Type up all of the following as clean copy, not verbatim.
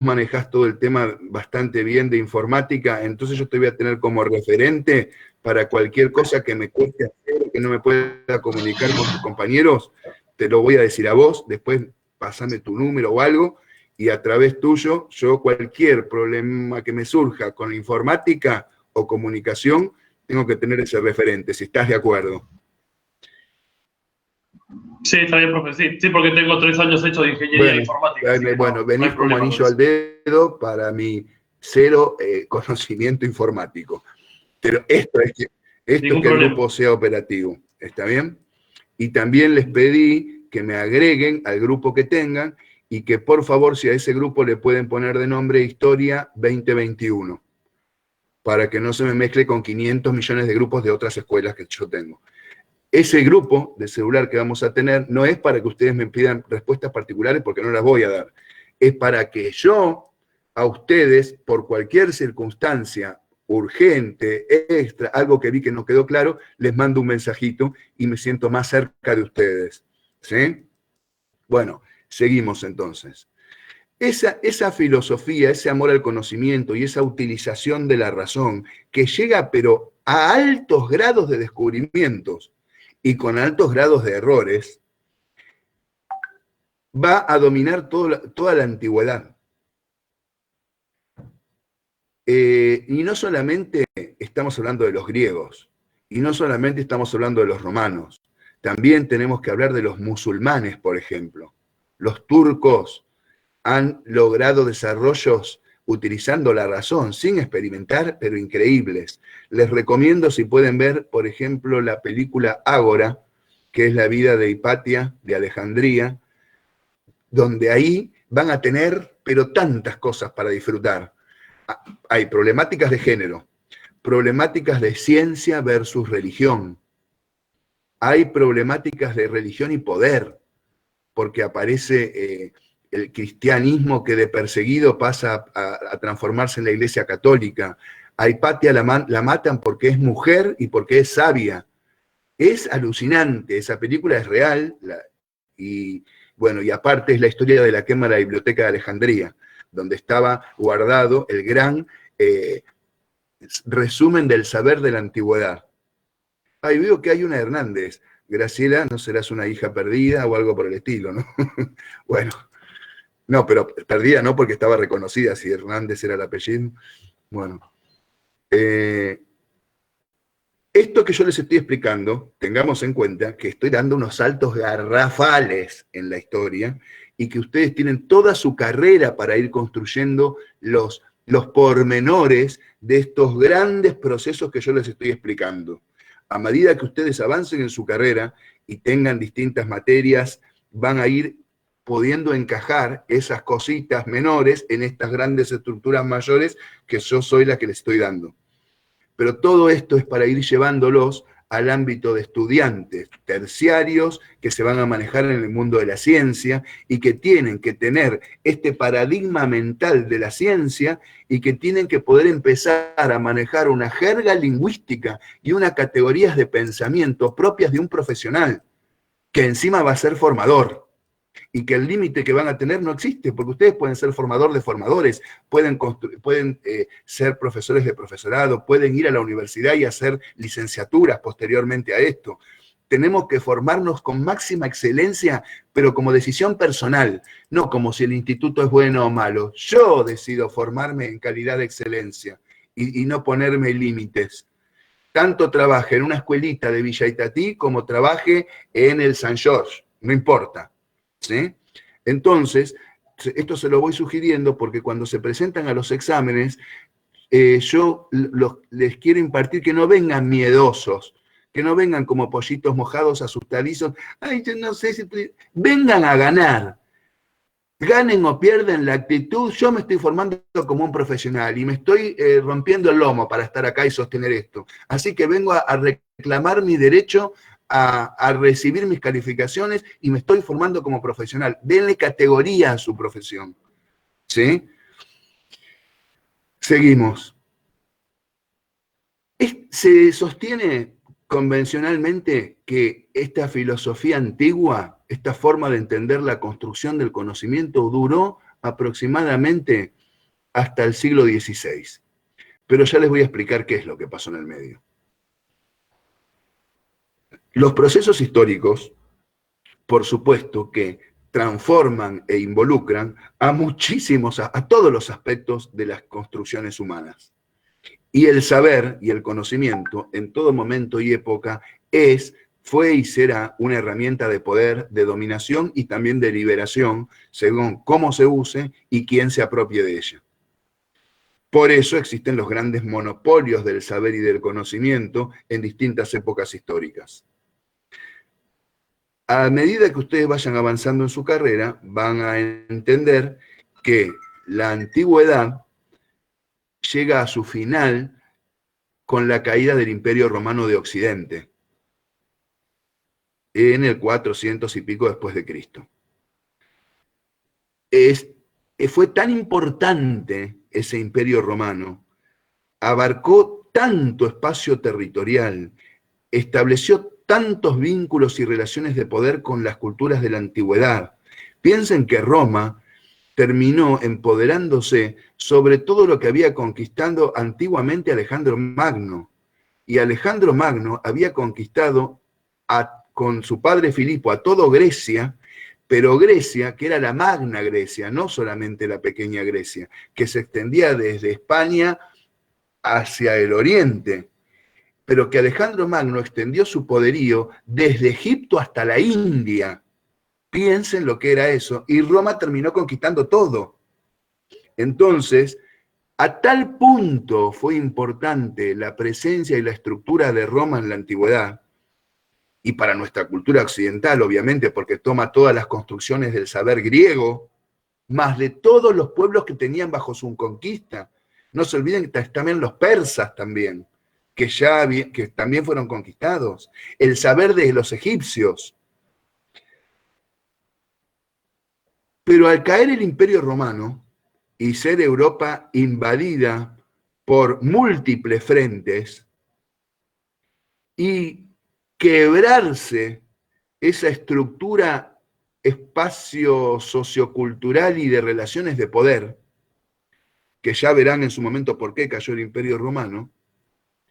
manejás todo el tema bastante bien de informática, entonces yo te voy a tener como referente para cualquier cosa que me cueste hacer, que no me pueda comunicar con tus compañeros, te lo voy a decir a vos, después pasame tu número o algo, y a través tuyo, yo cualquier problema que me surja con informática o comunicación, tengo que tener ese referente, si estás de acuerdo. Sí, está bien, profe. Sí, porque tengo 3 años hecho de ingeniería informática. Bueno, venís como anillo al dedo para mi cero conocimiento informático. Pero esto es que el grupo sea operativo, ¿está bien? Y también les pedí que me agreguen al grupo que tengan y que por favor, si a ese grupo le pueden poner de nombre Historia 2021, para que no se me mezcle con 500 millones de grupos de otras escuelas que yo tengo. Ese grupo de celular que vamos a tener no es para que ustedes me pidan respuestas particulares porque no las voy a dar. Es para que yo, a ustedes, por cualquier circunstancia urgente, extra, algo que vi que no quedó claro, les mando un mensajito y me siento más cerca de ustedes. ¿Sí? Bueno, seguimos entonces. Esa filosofía, ese amor al conocimiento y esa utilización de la razón que llega pero a altos grados de descubrimientos y con altos grados de errores, va a dominar toda la antigüedad. Y no solamente estamos hablando de los griegos, y no solamente estamos hablando de los romanos, también tenemos que hablar de los musulmanes, por ejemplo. Los turcos han logrado desarrollos utilizando la razón, sin experimentar, pero increíbles. Les recomiendo, si pueden ver, por ejemplo, la película Ágora, que es la vida de Hipatia, de Alejandría, donde ahí van a tener, pero tantas cosas para disfrutar. Hay problemáticas de género, problemáticas de ciencia versus religión. Hay problemáticas de religión y poder, porque aparece el cristianismo que de perseguido pasa a transformarse en la Iglesia Católica. A Hipatia la matan porque es mujer y porque es sabia. Es alucinante, esa película es real, y bueno, y aparte es la historia de la quema de la Biblioteca de Alejandría, donde estaba guardado el gran resumen del saber de la antigüedad. Ahí veo que hay una Hernández. Graciela, ¿no serás una hija perdida o algo por el estilo, no? Bueno, no, pero perdida no porque estaba reconocida, si Hernández era el apellido. Bueno, esto que yo les estoy explicando, tengamos en cuenta que estoy dando unos saltos garrafales en la historia y que ustedes tienen toda su carrera para ir construyendo los pormenores de estos grandes procesos que yo les estoy explicando. A medida que ustedes avancen en su carrera y tengan distintas materias, van a ir pudiendo encajar esas cositas menores en estas grandes estructuras mayores que yo soy la que les estoy dando. Pero todo esto es para ir llevándolos al ámbito de estudiantes terciarios que se van a manejar en el mundo de la ciencia y que tienen que tener este paradigma mental de la ciencia y que tienen que poder empezar a manejar una jerga lingüística y unas categorías de pensamiento propias de un profesional, que encima va a ser formador. Y que el límite que van a tener no existe, porque ustedes pueden ser formador de formadores, pueden ser profesores de profesorado, pueden ir a la universidad y hacer licenciaturas posteriormente a esto. Tenemos que formarnos con máxima excelencia, pero como decisión personal, no como si el instituto es bueno o malo. Yo decido formarme en calidad de excelencia y no ponerme límites. Tanto trabaje en una escuelita de Villa Itatí como trabaje en el San George, no importa. ¿Sí? Entonces, esto se lo voy sugiriendo porque cuando se presentan a los exámenes, yo les quiero impartir que no vengan miedosos, que no vengan como pollitos mojados, asustadizos. Ay, yo no sé si... Vengan a ganar. Ganen o pierden la actitud, yo me estoy formando como un profesional y me estoy rompiendo el lomo para estar acá y sostener esto. Así que vengo a reclamar mi derecho a recibir mis calificaciones y me estoy formando como profesional. Denle categoría a su profesión. ¿Sí? Seguimos. Se sostiene convencionalmente que esta filosofía antigua, esta forma de entender la construcción del conocimiento, duró aproximadamente hasta el siglo XVI. Pero ya les voy a explicar qué es lo que pasó en el medio. Los procesos históricos, por supuesto que transforman e involucran a muchísimos, a todos los aspectos de las construcciones humanas. Y el saber y el conocimiento en todo momento y época fue y será una herramienta de poder, de dominación y también de liberación, según cómo se use y quién se apropie de ella. Por eso existen los grandes monopolios del saber y del conocimiento en distintas épocas históricas. A medida que ustedes vayan avanzando en su carrera, van a entender que la antigüedad llega a su final con la caída del Imperio Romano de Occidente, en el 400 y pico después de Cristo. Fue tan importante ese Imperio Romano, abarcó tanto espacio territorial, estableció tantos vínculos y relaciones de poder con las culturas de la antigüedad. Piensen que Roma terminó empoderándose sobre todo lo que había conquistado antiguamente Alejandro Magno. Y Alejandro Magno había conquistado con su padre Filipo a toda Grecia, pero Grecia, que era la Magna Grecia, no solamente la pequeña Grecia, que se extendía desde España hacia el oriente, pero que Alejandro Magno extendió su poderío desde Egipto hasta la India. Piensen lo que era eso. Y Roma terminó conquistando todo. Entonces, a tal punto fue importante la presencia y la estructura de Roma en la antigüedad, y para nuestra cultura occidental, obviamente, porque toma todas las construcciones del saber griego, más de todos los pueblos que tenían bajo su conquista. No se olviden que también los persas también, que también fueron conquistados. El saber de los egipcios. Pero al caer el Imperio Romano y ser Europa invadida por múltiples frentes y quebrarse esa estructura espacio sociocultural y de relaciones de poder, que ya verán en su momento por qué cayó el Imperio Romano,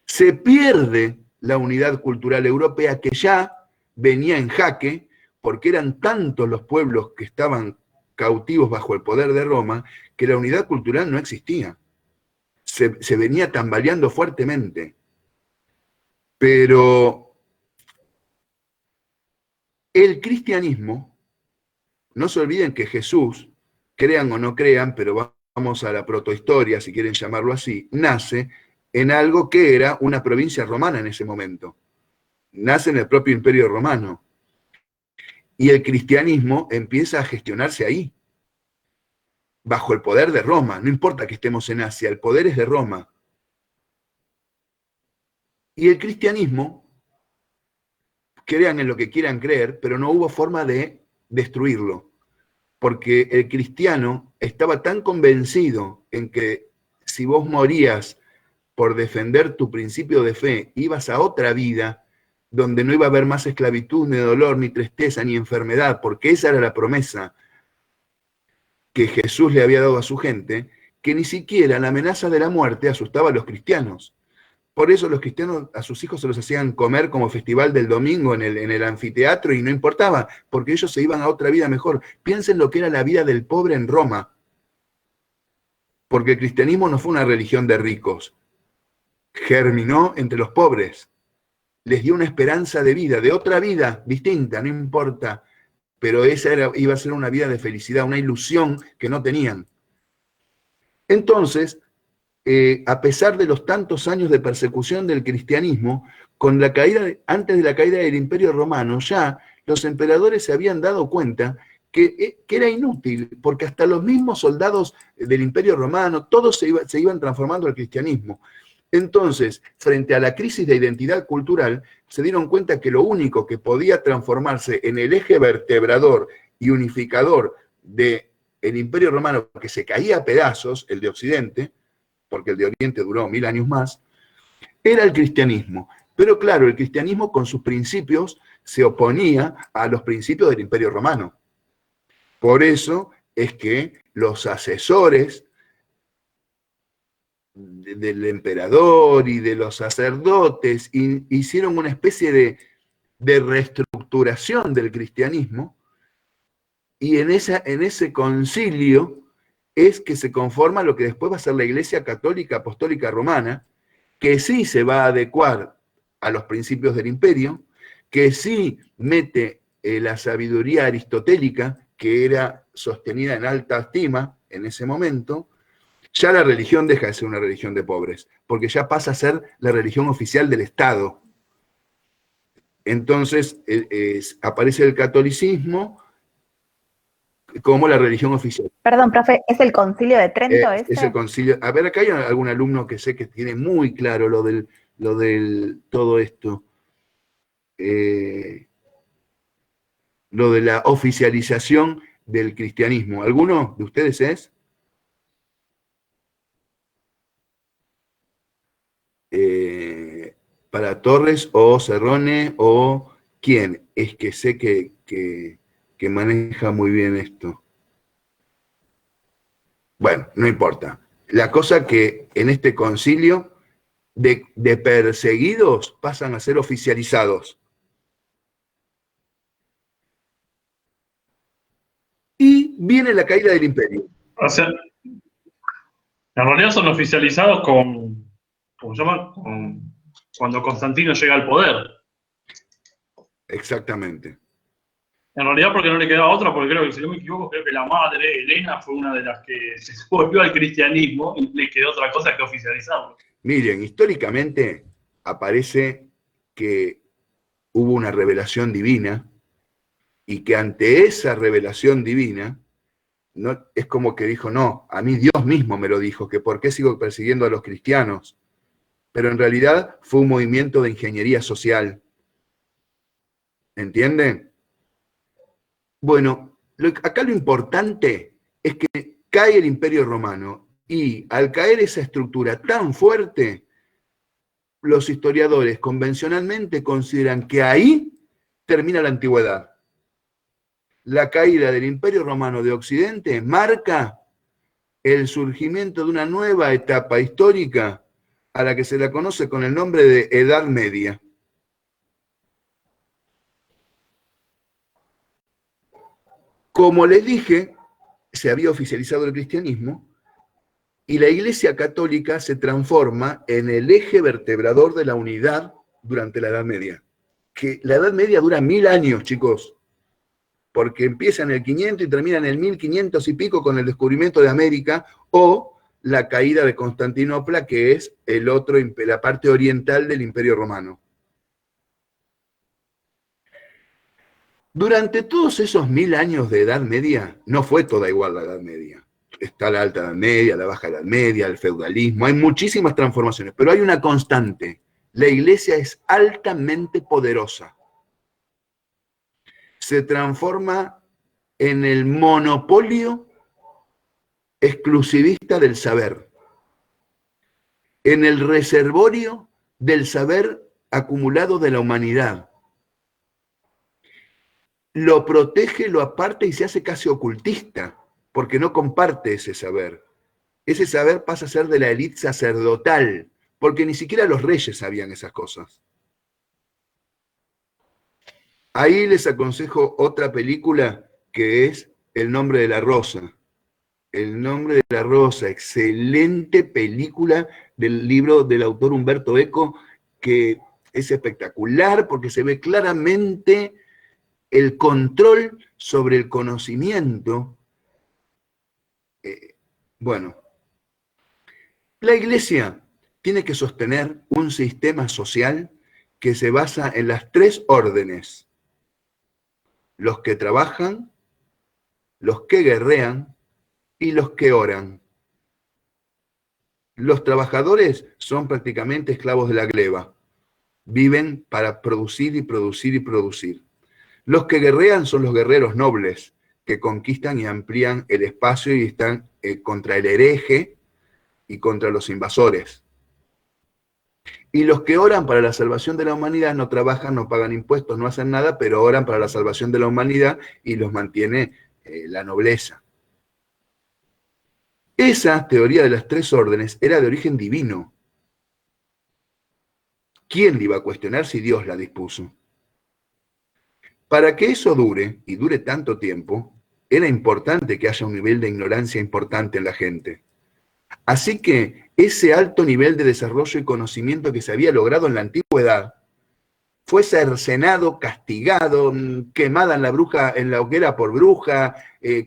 se pierde la unidad cultural europea que ya venía en jaque, porque eran tantos los pueblos que estaban cautivos bajo el poder de Roma, que la unidad cultural no existía. Se venía tambaleando fuertemente. Pero el cristianismo, no se olviden que Jesús, crean o no crean, pero vamos a la protohistoria, si quieren llamarlo así, nace en algo que era una provincia romana en ese momento. Nace en el propio Imperio Romano. Y el cristianismo empieza a gestionarse ahí, bajo el poder de Roma. No importa que estemos en Asia, el poder es de Roma. Y el cristianismo, crean en lo que quieran creer, pero no hubo forma de destruirlo, porque el cristiano estaba tan convencido en que si vos morías por defender tu principio de fe, ibas a otra vida donde no iba a haber más esclavitud, ni dolor, ni tristeza, ni enfermedad, porque esa era la promesa que Jesús le había dado a su gente, que ni siquiera la amenaza de la muerte asustaba a los cristianos. Por eso los cristianos a sus hijos se los hacían comer como festival del domingo en el anfiteatro y no importaba, porque ellos se iban a otra vida mejor. Piensen lo que era la vida del pobre en Roma, porque el cristianismo no fue una religión de ricos, germinó entre los pobres, les dio una esperanza de vida, de otra vida distinta, no importa, pero esa iba a ser una vida de felicidad, una ilusión que no tenían. Entonces, a pesar de los tantos años de persecución del cristianismo, antes de la caída del Imperio Romano, ya los emperadores se habían dado cuenta que era inútil, porque hasta los mismos soldados del Imperio Romano, todos se iban transformando al cristianismo. Entonces, frente a la crisis de identidad cultural, se dieron cuenta que lo único que podía transformarse en el eje vertebrador y unificador del Imperio Romano, que se caía a pedazos, el de Occidente, porque el de Oriente duró 1000 años más, era el cristianismo. Pero claro, el cristianismo con sus principios se oponía a los principios del Imperio Romano. Por eso es que los asesores del emperador y de los sacerdotes hicieron una especie de reestructuración del cristianismo, y en ese concilio es que se conforma lo que después va a ser la Iglesia Católica Apostólica Romana, que sí se va a adecuar a los principios del imperio, que sí mete la sabiduría aristotélica, que era sostenida en alta estima en ese momento. Ya la religión deja de ser una religión de pobres, porque ya pasa a ser la religión oficial del Estado. Entonces aparece el catolicismo como la religión oficial. Perdón, profe, ¿es el Concilio de Trento ese? Es el concilio. A ver, acá hay algún alumno que sé que tiene muy claro lo del todo esto. Lo de la oficialización del cristianismo. ¿Alguno de ustedes es? Para Torres o Cerrone o quién es que sé que maneja muy bien esto. Bueno, no importa. La cosa que en este concilio de perseguidos pasan a ser oficializados. Y viene la caída del imperio. O sea, en realidad son oficializados ¿cómo se llama? Cuando Constantino llega al poder. Exactamente. En realidad porque no le quedaba otra, porque creo que, si no me equivoco, creo que la madre, Elena, fue una de las que se volvió al cristianismo y le quedó otra cosa que oficializarlo. Miren, históricamente aparece que hubo una revelación divina y que ante esa revelación divina, no, es como que dijo, no, a mí Dios mismo me lo dijo, que por qué sigo persiguiendo a los cristianos. Pero en realidad fue un movimiento de ingeniería social. ¿Entienden? Bueno, acá lo importante es que cae el Imperio Romano y al caer esa estructura tan fuerte, los historiadores convencionalmente consideran que ahí termina la antigüedad. La caída del Imperio Romano de Occidente marca el surgimiento de una nueva etapa histórica a la que se la conoce con el nombre de Edad Media. Como les dije, se había oficializado el cristianismo y la Iglesia Católica se transforma en el eje vertebrador de la unidad durante la Edad Media. Que la Edad Media dura 1000 años, chicos, porque empieza en el 500 y termina en el 1500 y pico con el descubrimiento de América o la caída de Constantinopla, que es la parte oriental del Imperio Romano. Durante todos esos 1000 años de Edad Media, no fue toda igual la Edad Media. Está la Alta Edad Media, la Baja Edad Media, el feudalismo, hay muchísimas transformaciones, pero hay una constante. La Iglesia es altamente poderosa. Se transforma en el monopolio exclusivista del saber, en el reservorio del saber acumulado de la humanidad. Lo protege, lo aparta y se hace casi ocultista, porque no comparte ese saber. Ese saber pasa a ser de la élite sacerdotal, porque ni siquiera los reyes sabían esas cosas. Ahí les aconsejo otra película que es El nombre de la rosa. El nombre de la rosa, excelente película del libro del autor Humberto Eco, que es espectacular porque se ve claramente el control sobre el conocimiento. Bueno, la Iglesia tiene que sostener un sistema social que se basa en las 3 órdenes: los que trabajan, los que guerrean y los que oran. Los trabajadores son prácticamente esclavos de la gleba. Viven para producir y producir y producir. Los que guerrean son los guerreros nobles, que conquistan y amplían el espacio y están contra el hereje y contra los invasores. Y los que oran para la salvación de la humanidad no trabajan, no pagan impuestos, no hacen nada, pero oran para la salvación de la humanidad y los mantiene la nobleza. Esa teoría de las tres órdenes era de origen divino. ¿Quién le iba a cuestionar si Dios la dispuso? Para que eso dure, y dure tanto tiempo, era importante que haya un nivel de ignorancia importante en la gente. Así que ese alto nivel de desarrollo y conocimiento que se había logrado en la antigüedad fue cercenado, castigado, quemada en la hoguera por bruja,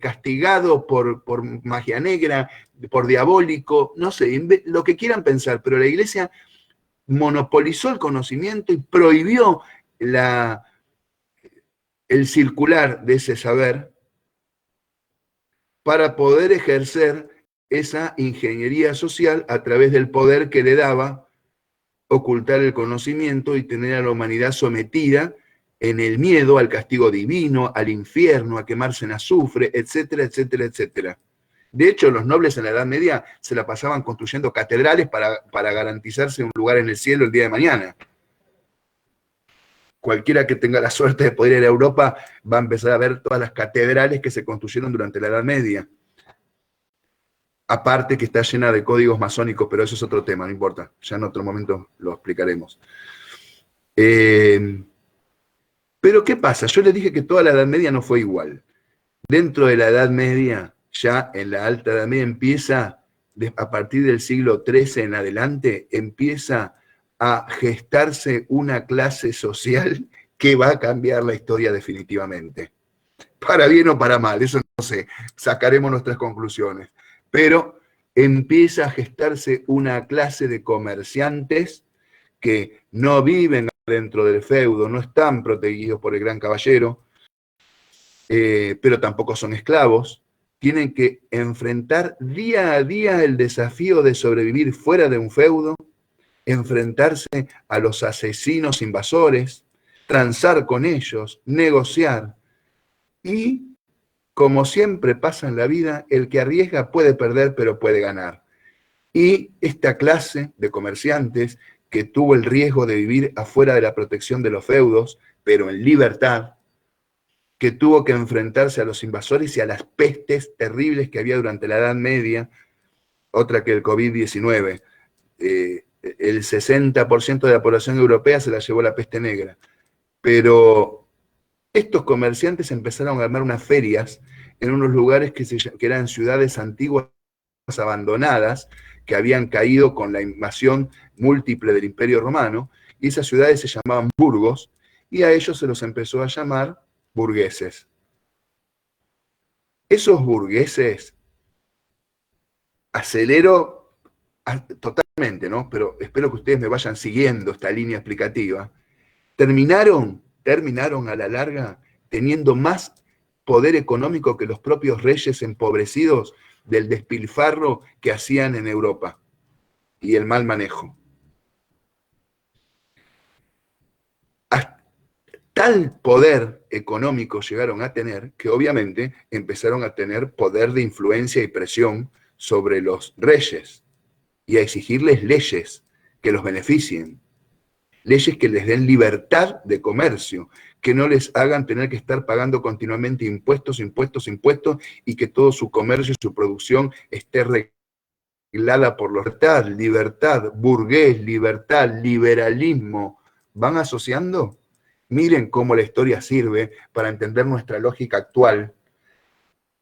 castigado por magia negra, por diabólico, no sé, lo que quieran pensar, pero la Iglesia monopolizó el conocimiento y prohibió el circular de ese saber para poder ejercer esa ingeniería social a través del poder que le daba ocultar el conocimiento y tener a la humanidad sometida en el miedo al castigo divino, al infierno, a quemarse en azufre, etcétera, etcétera, etcétera. De hecho, los nobles en la Edad Media se la pasaban construyendo catedrales para garantizarse un lugar en el cielo el día de mañana. Cualquiera que tenga la suerte de poder ir a Europa va a empezar a ver todas las catedrales que se construyeron durante la Edad Media. Aparte que está llena de códigos masónicos, pero eso es otro tema, no importa. Ya en otro momento lo explicaremos. Pero ¿qué pasa? Yo les dije que toda la Edad Media no fue igual. Dentro de la Edad Media, ya en la Alta Edad Media empieza, a partir del siglo XIII en adelante, empieza a gestarse una clase social que va a cambiar la historia definitivamente. Para bien o para mal, eso no sé, sacaremos nuestras conclusiones. Pero empieza a gestarse una clase de comerciantes que no viven dentro del feudo, no están protegidos por el gran caballero, pero tampoco son esclavos, tienen que enfrentar día a día el desafío de sobrevivir fuera de un feudo, enfrentarse a los asesinos invasores, transar con ellos, negociar y, como siempre pasa en la vida, el que arriesga puede perder, pero puede ganar. Y esta clase de comerciantes que tuvo el riesgo de vivir afuera de la protección de los feudos, pero en libertad, que tuvo que enfrentarse a los invasores y a las pestes terribles que había durante la Edad Media, otra que el COVID-19. El 60% de la población europea se la llevó la peste negra. Pero estos comerciantes empezaron a armar unas ferias en unos lugares que eran ciudades antiguas abandonadas, que habían caído con la invasión múltiple del Imperio Romano, y esas ciudades se llamaban burgos, y a ellos se los empezó a llamar burgueses. Esos burgueses, acelero totalmente, ¿no? Pero espero que ustedes me vayan siguiendo esta línea explicativa, terminaron a la larga teniendo más poder económico que los propios reyes empobrecidos del despilfarro que hacían en Europa y el mal manejo. Tal poder económico llegaron a tener que obviamente empezaron a tener poder de influencia y presión sobre los reyes y a exigirles leyes que los beneficien, leyes que les den libertad de comercio, que no les hagan tener que estar pagando continuamente impuestos, impuestos, impuestos, y que todo su comercio y su producción esté reglada por la libertad, burgués, libertad, liberalismo. ¿Van asociando? Miren cómo la historia sirve para entender nuestra lógica actual,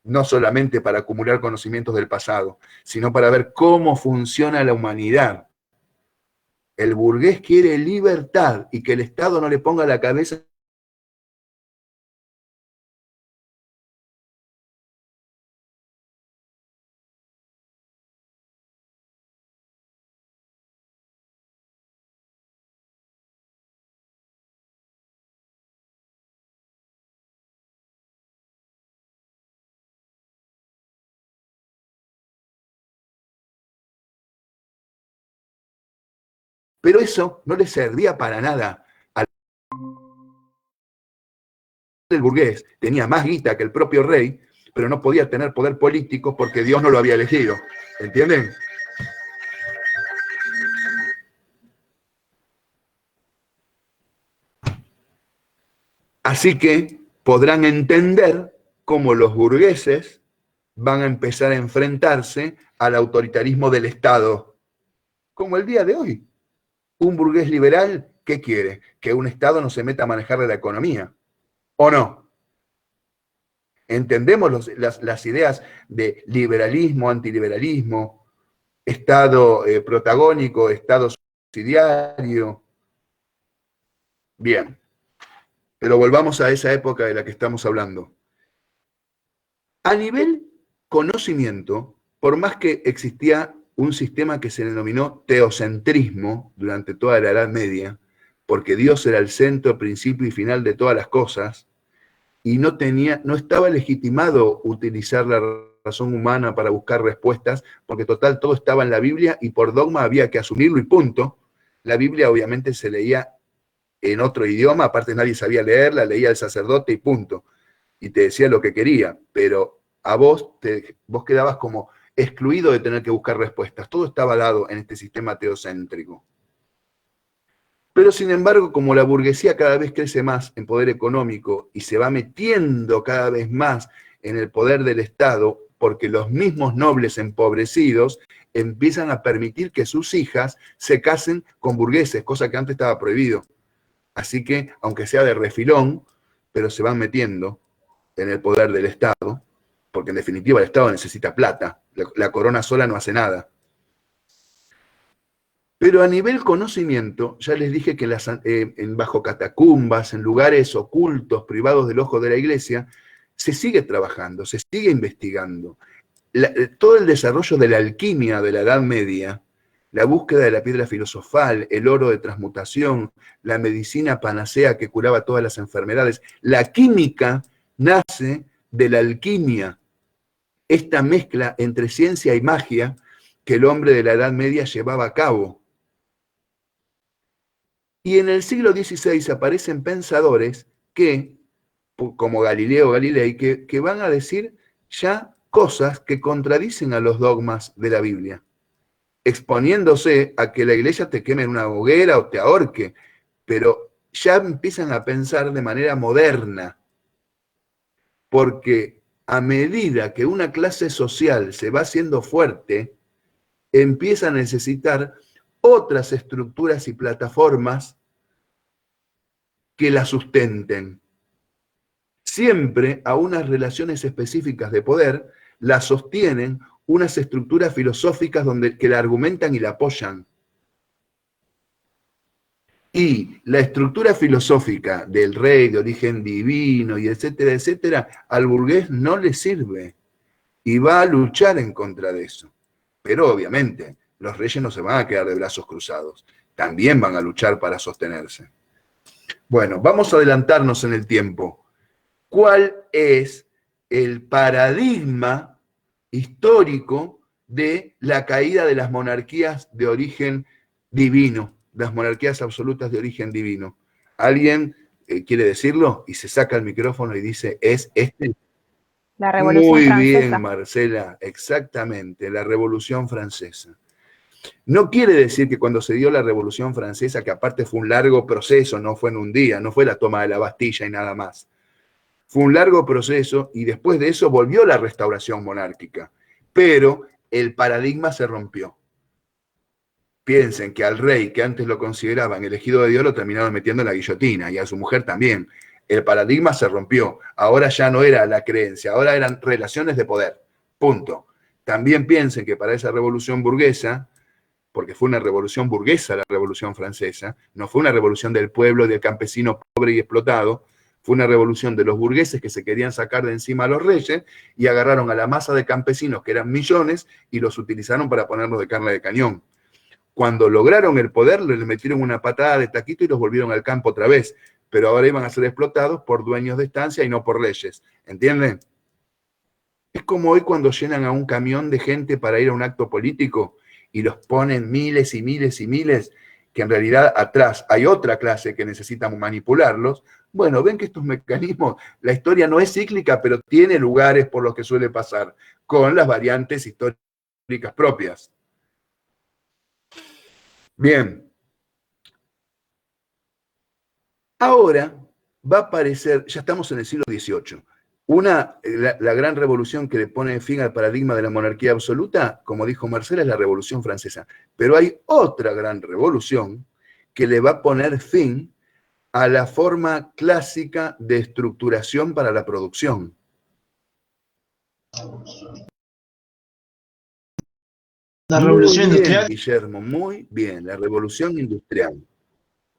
no solamente para acumular conocimientos del pasado, sino para ver cómo funciona la humanidad. El burgués quiere libertad y que el Estado no le ponga la cabeza pero eso no le servía para nada al burgués. Tenía más guita que el propio rey, pero no podía tener poder político porque Dios no lo había elegido. ¿Entienden? Así que podrán entender cómo los burgueses van a empezar a enfrentarse al autoritarismo del Estado, como el día de hoy. Un burgués liberal, ¿qué quiere? Que un Estado no se meta a manejarle la economía, ¿o no? Entendemos las ideas de liberalismo, antiliberalismo, Estado protagónico, Estado subsidiario. Bien, pero volvamos a esa época de la que estamos hablando. A nivel conocimiento, por más que existía un sistema que se denominó teocentrismo durante toda la Edad Media, porque Dios era el centro, principio y final de todas las cosas, y no estaba legitimado utilizar la razón humana para buscar respuestas, porque total todo estaba en la Biblia y por dogma había que asumirlo y punto. La Biblia obviamente se leía en otro idioma, aparte nadie sabía leerla, leía el sacerdote y punto. Y te decía lo que quería, pero a vos quedabas como excluido de tener que buscar respuestas. Todo estaba dado en este sistema teocéntrico. Pero sin embargo, como la burguesía cada vez crece más en poder económico y se va metiendo cada vez más en el poder del Estado, porque los mismos nobles empobrecidos empiezan a permitir que sus hijas se casen con burgueses, cosa que antes estaba prohibido. Así que, aunque sea de refilón, pero se van metiendo en el poder del Estado, porque en definitiva el Estado necesita plata, la corona sola no hace nada. Pero a nivel conocimiento, ya les dije que en bajo catacumbas, en lugares ocultos, privados del ojo de la iglesia, se sigue trabajando, se sigue investigando. Todo el desarrollo de la alquimia de la Edad Media, la búsqueda de la piedra filosofal, el oro de transmutación, la medicina panacea que curaba todas las enfermedades, la química nace de la alquimia, esta mezcla entre ciencia y magia que el hombre de la Edad Media llevaba a cabo. Y en el siglo XVI aparecen pensadores que, como Galileo Galilei, que van a decir ya cosas que contradicen a los dogmas de la Biblia, exponiéndose a que la iglesia te queme en una hoguera o te ahorque, pero ya empiezan a pensar de manera moderna, porque a medida que una clase social se va haciendo fuerte, empieza a necesitar otras estructuras y plataformas que la sustenten. Siempre a unas relaciones específicas de poder las sostienen unas estructuras filosóficas que la argumentan y la apoyan. Y la estructura filosófica del rey de origen divino y etcétera, etcétera, al burgués no le sirve y va a luchar en contra de eso. Pero obviamente los reyes no se van a quedar de brazos cruzados, también van a luchar para sostenerse. Bueno, vamos a adelantarnos en el tiempo. ¿Cuál es el paradigma histórico de la caída de las monarquías de origen divino, las monarquías absolutas de origen divino? ¿Alguien quiere decirlo? Y se saca el micrófono y dice, ¿es este? La Revolución Muy Francesa. bien, Marcela, exactamente, la Revolución Francesa. No quiere decir que cuando se dio la Revolución Francesa, que aparte fue un largo proceso, no fue en un día, no fue la toma de la Bastilla y nada más. Fue un largo proceso y después de eso volvió la restauración monárquica. Pero el paradigma se rompió. Piensen que al rey, que antes lo consideraban elegido de Dios, lo terminaron metiendo en la guillotina y a su mujer también. El paradigma se rompió. Ahora ya no era la creencia, ahora eran relaciones de poder. Punto. También piensen que para esa revolución burguesa, porque fue una revolución burguesa la Revolución Francesa, no fue una revolución del pueblo, del campesino pobre y explotado, fue una revolución de los burgueses que se querían sacar de encima a los reyes y agarraron a la masa de campesinos, que eran millones, y los utilizaron para ponerlos de carne de cañón. Cuando lograron el poder, les metieron una patada de taquito y los volvieron al campo otra vez, pero ahora iban a ser explotados por dueños de estancia y no por reyes. ¿Entienden? Es como hoy cuando llenan a un camión de gente para ir a un acto político y los ponen miles y miles y miles, que en realidad atrás hay otra clase que necesita manipularlos. Bueno, ven que estos mecanismos, la historia no es cíclica, pero tiene lugares por los que suele pasar, con las variantes históricas propias. Bien. Ahora va a aparecer, ya estamos en el siglo XVIII, La gran revolución que le pone fin al paradigma de la monarquía absoluta, como dijo Marcela, es la Revolución Francesa. Pero hay otra gran revolución que le va a poner fin a la forma clásica de estructuración para la producción. La revolución industrial. Guillermo, muy bien, la revolución industrial.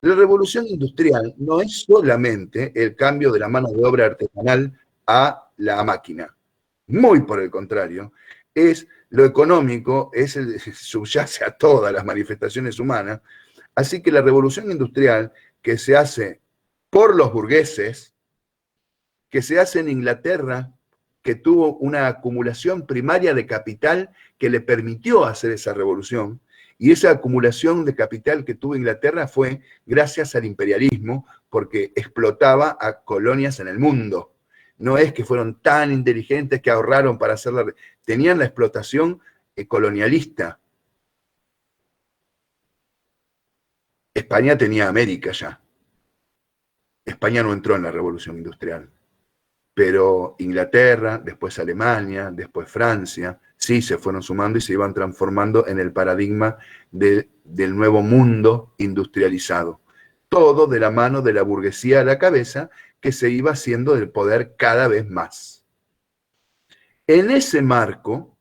La revolución industrial no es solamente el cambio de la mano de obra artesanal a la máquina. Muy por el contrario, es lo económico, subyace a todas las manifestaciones humanas. Así que la revolución industrial que se hace por los burgueses, que se hace en Inglaterra, que tuvo una acumulación primaria de capital que le permitió hacer esa revolución, y esa acumulación de capital que tuvo Inglaterra fue gracias al imperialismo, porque explotaba a colonias en el mundo. No es que fueron tan inteligentes que ahorraron para hacerla. Tenían la explotación colonialista. España tenía América ya. España no entró en la revolución industrial. Pero Inglaterra, después Alemania, después Francia, sí se fueron sumando y se iban transformando en el paradigma del nuevo mundo industrializado. Todo de la mano de la burguesía a la cabeza, que se iba haciendo del poder cada vez más. En ese marco,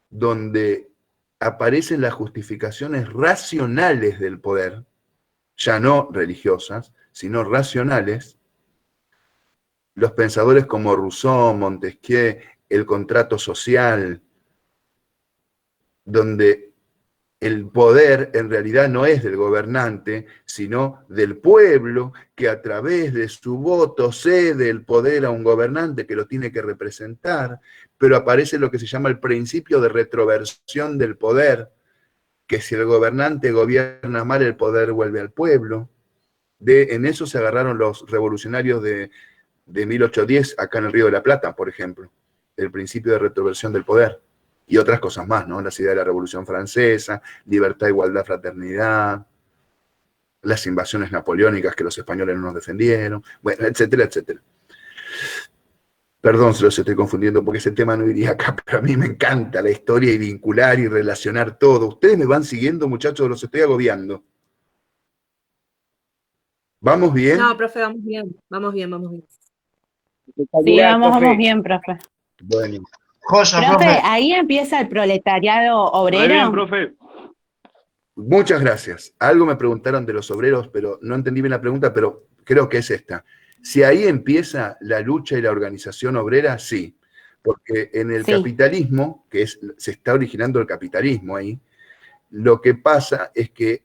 donde aparecen las justificaciones racionales del poder, ya no religiosas, sino racionales, los pensadores como Rousseau, Montesquieu, el contrato social, donde el poder en realidad no es del gobernante, sino del pueblo, que a través de su voto cede el poder a un gobernante que lo tiene que representar, pero aparece lo que se llama el principio de retroversión del poder, que si el gobernante gobierna mal, el poder vuelve al pueblo. En eso se agarraron los revolucionarios de 1810 acá en el Río de la Plata, por ejemplo, el principio de retroversión del poder. Y otras cosas más, ¿no? Las ideas de la Revolución Francesa, libertad, igualdad, fraternidad, las invasiones napoleónicas que los españoles no nos defendieron, bueno, etcétera, etcétera. Perdón si los estoy confundiendo porque ese tema no iría acá, pero a mí me encanta la historia y vincular y relacionar todo. ¿Ustedes me van siguiendo, muchachos? Los estoy agobiando. ¿Vamos bien? No, profe, vamos bien, vamos bien, vamos bien. Sí, vamos bien, profe. Bueno. Joya, Profe, ahí empieza el proletariado obrero. Muy bien, profe. Muchas gracias. Algo me preguntaron de los obreros, pero no entendí bien la pregunta, pero creo que es esta. Si ahí empieza la lucha y la organización obrera, sí. Porque en el capitalismo, se está originando el capitalismo ahí, lo que pasa es que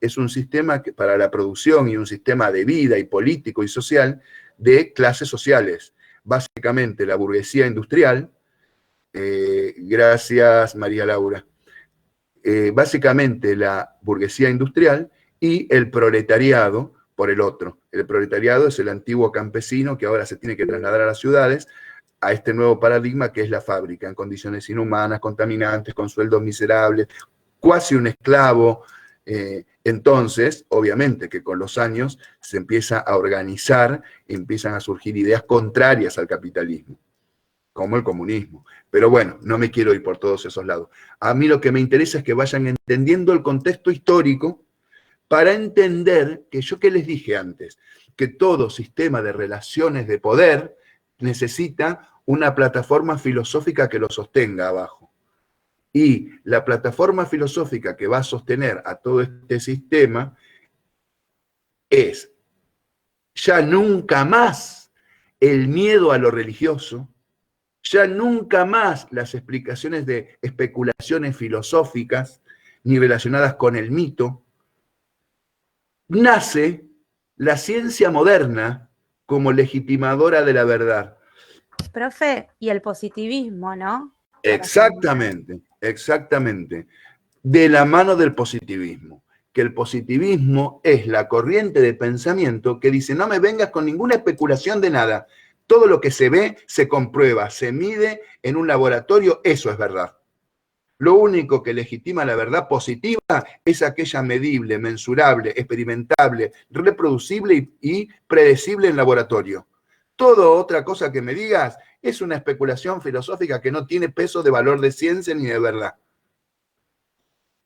es un sistema que, para la producción y un sistema de vida y político y social de clases sociales. Básicamente la burguesía industrial, gracias María Laura, básicamente la burguesía industrial y el proletariado por el otro. El proletariado es el antiguo campesino que ahora se tiene que trasladar a las ciudades, a este nuevo paradigma que es la fábrica, en condiciones inhumanas, contaminantes, con sueldos miserables, cuasi un esclavo. Entonces, obviamente que con los años se empieza a organizar, empiezan a surgir ideas contrarias al capitalismo, como el comunismo. Pero bueno, no me quiero ir por todos esos lados. A mí lo que me interesa es que vayan entendiendo el contexto histórico para entender que yo que les dije antes, que todo sistema de relaciones de poder necesita una plataforma filosófica que lo sostenga abajo. Y la plataforma filosófica que va a sostener a todo este sistema es ya nunca más el miedo a lo religioso, ya nunca más las explicaciones de especulaciones filosóficas ni relacionadas con el mito. Nace la ciencia moderna como legitimadora de la verdad. Profe, y el positivismo, ¿no? Exactamente, exactamente. De la mano del positivismo. Que el positivismo es la corriente de pensamiento que dice, no me vengas con ninguna especulación de nada. Todo lo que se ve, se comprueba, se mide en un laboratorio, eso es verdad. Lo único que legitima la verdad positiva es aquella medible, mensurable, experimentable, reproducible y predecible en laboratorio. Todo otra cosa que me digas es una especulación filosófica que no tiene peso de valor de ciencia ni de verdad.